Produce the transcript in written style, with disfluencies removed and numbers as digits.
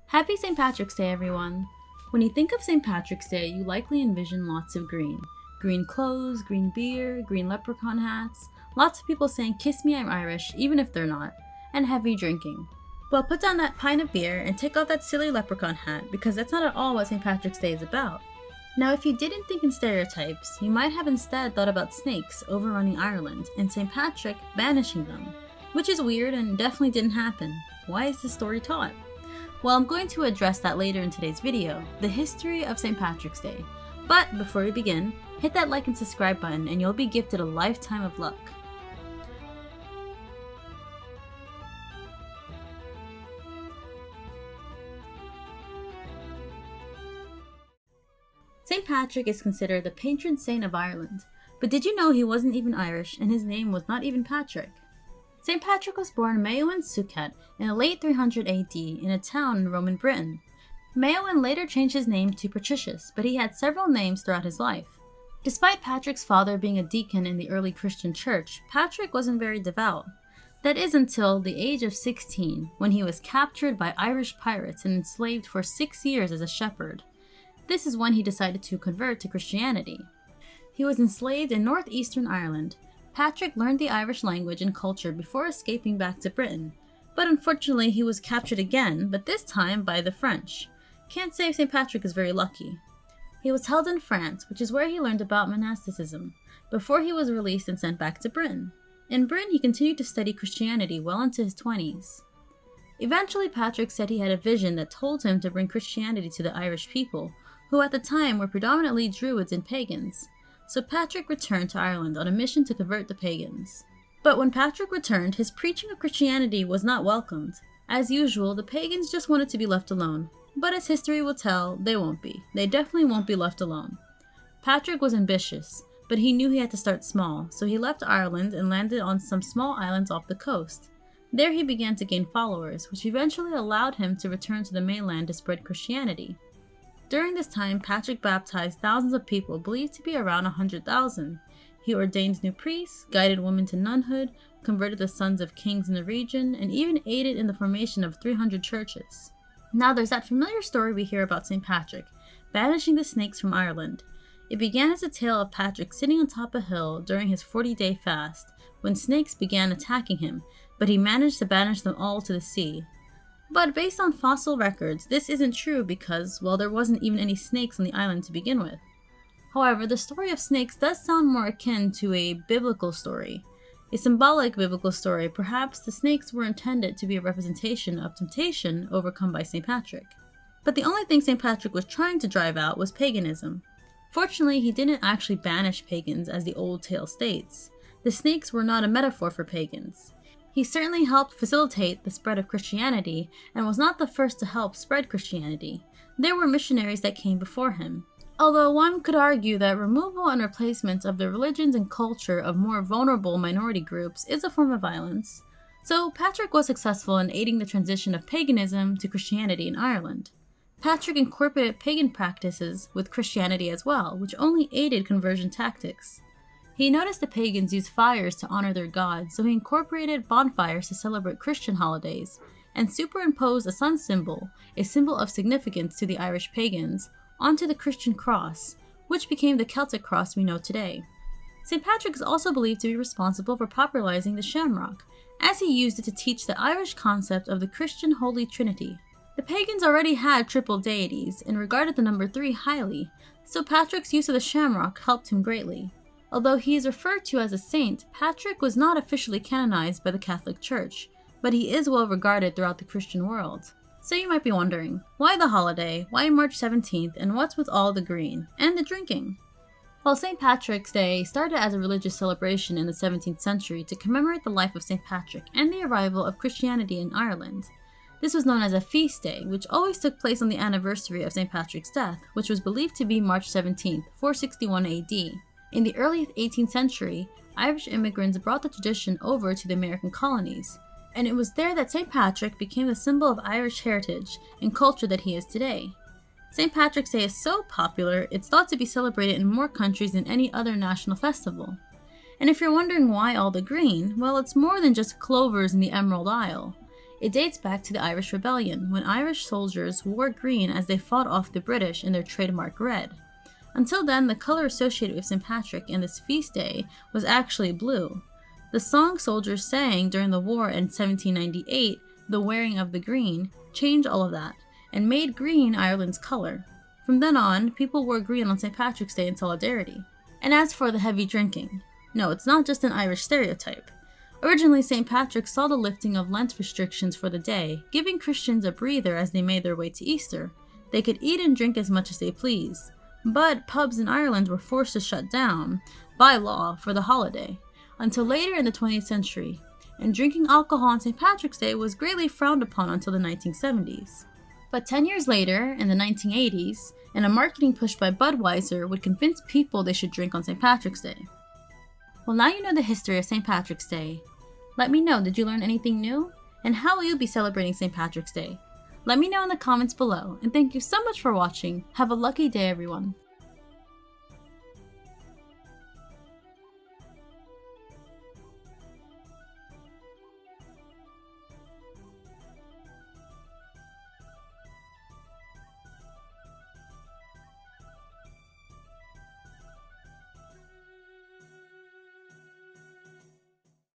Happy St. Patrick's Day, everyone! When you think of St. Patrick's Day, you likely envision lots of green. Green clothes, green beer, green leprechaun hats, lots of people saying, "Kiss me, I'm Irish," even if they're not, and heavy drinking. Well, put down that pint of beer and take off that silly leprechaun hat, because that's not at all what St. Patrick's Day is about. Now, if you didn't think in stereotypes, you might have instead thought about snakes overrunning Ireland and St. Patrick banishing them, which is weird and definitely didn't happen. Why is this story taught? Well, I'm going to address that later in today's video, the history of St. Patrick's Day. But before we begin, hit that like and subscribe button and you'll be gifted a lifetime of luck. St. Patrick is considered the patron saint of Ireland, but did you know he wasn't even Irish and his name was not even Patrick? St. Patrick was born Maewyn Succat in the late 300 AD in a town in Roman Britain. Maewyn later changed his name to Patricius, but he had several names throughout his life. Despite Patrick's father being a deacon in the early Christian church, Patrick wasn't very devout. That is until the age of 16, when he was captured by Irish pirates and enslaved for 6 years as a shepherd. This is when he decided to convert to Christianity. He was enslaved in northeastern Ireland. Patrick learned the Irish language and culture before escaping back to Britain, but unfortunately he was captured again, but this time by the French. Can't say St. Patrick is very lucky. He was held in France, which is where he learned about monasticism, before he was released and sent back to Britain. In Britain, he continued to study Christianity well into his 20s. Eventually, Patrick said he had a vision that told him to bring Christianity to the Irish people, who at the time were predominantly Druids and Pagans. So Patrick returned to Ireland on a mission to convert the Pagans. But when Patrick returned, his preaching of Christianity was not welcomed. As usual, the Pagans just wanted to be left alone. But as history will tell, they won't be. They definitely won't be left alone. Patrick was ambitious, but he knew he had to start small, so he left Ireland and landed on some small islands off the coast. There he began to gain followers, which eventually allowed him to return to the mainland to spread Christianity. During this time, Patrick baptized thousands of people, believed to be around 100,000. He ordained new priests, guided women to nunhood, converted the sons of kings in the region, and even aided in the formation of 300 churches. Now there's that familiar story we hear about St. Patrick, banishing the snakes from Ireland. It began as a tale of Patrick sitting on top of a hill during his 40-day fast, when snakes began attacking him, but he managed to banish them all to the sea. But based on fossil records, this isn't true because, well, there wasn't even any snakes on the island to begin with. However, the story of snakes does sound more akin to a biblical story. A symbolic biblical story, perhaps the snakes were intended to be a representation of temptation overcome by St. Patrick. But the only thing St. Patrick was trying to drive out was paganism. Fortunately, he didn't actually banish pagans as the old tale states. The snakes were not a metaphor for pagans. He certainly helped facilitate the spread of Christianity and was not the first to help spread Christianity. There were missionaries that came before him. Although one could argue that removal and replacement of the religions and culture of more vulnerable minority groups is a form of violence. So Patrick was successful in aiding the transition of paganism to Christianity in Ireland. Patrick incorporated pagan practices with Christianity as well, which only aided conversion tactics. He noticed the pagans used fires to honor their gods, so he incorporated bonfires to celebrate Christian holidays, and superimposed a sun symbol, a symbol of significance to the Irish pagans, onto the Christian cross, which became the Celtic cross we know today. St. Patrick is also believed to be responsible for popularizing the shamrock, as he used it to teach the Irish concept of the Christian Holy Trinity. The pagans already had triple deities and regarded the number 3 highly, so Patrick's use of the shamrock helped him greatly. Although he is referred to as a saint, Patrick was not officially canonized by the Catholic Church, but he is well regarded throughout the Christian world. So you might be wondering, why the holiday, why March 17th, and what's with all the green, and the drinking? Well, St. Patrick's Day started as a religious celebration in the 17th century to commemorate the life of St. Patrick and the arrival of Christianity in Ireland. This was known as a feast day, which always took place on the anniversary of St. Patrick's death, which was believed to be March 17th, 461 AD. In the early 18th century, Irish immigrants brought the tradition over to the American colonies, and it was there that St. Patrick became the symbol of Irish heritage and culture that he is today. St. Patrick's Day is so popular, it's thought to be celebrated in more countries than any other national festival. And if you're wondering why all the green, well, it's more than just clovers in the Emerald Isle. It dates back to the Irish Rebellion, when Irish soldiers wore green as they fought off the British in their trademark red. Until then, the color associated with St. Patrick and this feast day was actually blue. The song soldiers sang during the war in 1798, "The Wearing of the Green," changed all of that, and made green Ireland's color. From then on, people wore green on St. Patrick's Day in solidarity. And as for the heavy drinking, no, it's not just an Irish stereotype. Originally, St. Patrick saw the lifting of Lent restrictions for the day, giving Christians a breather as they made their way to Easter. They could eat and drink as much as they pleased, but pubs in Ireland were forced to shut down, by law, for the holiday, until later in the 20th century, and drinking alcohol on St. Patrick's Day was greatly frowned upon until the 1970s. But 10 years later, in the 1980s, and a marketing push by Budweiser would convince people they should drink on St. Patrick's Day. Well, now you know the history of St. Patrick's Day. Let me know, did you learn anything new? And how will you be celebrating St. Patrick's Day? Let me know in the comments below, and thank you so much for watching. Have a lucky day, everyone.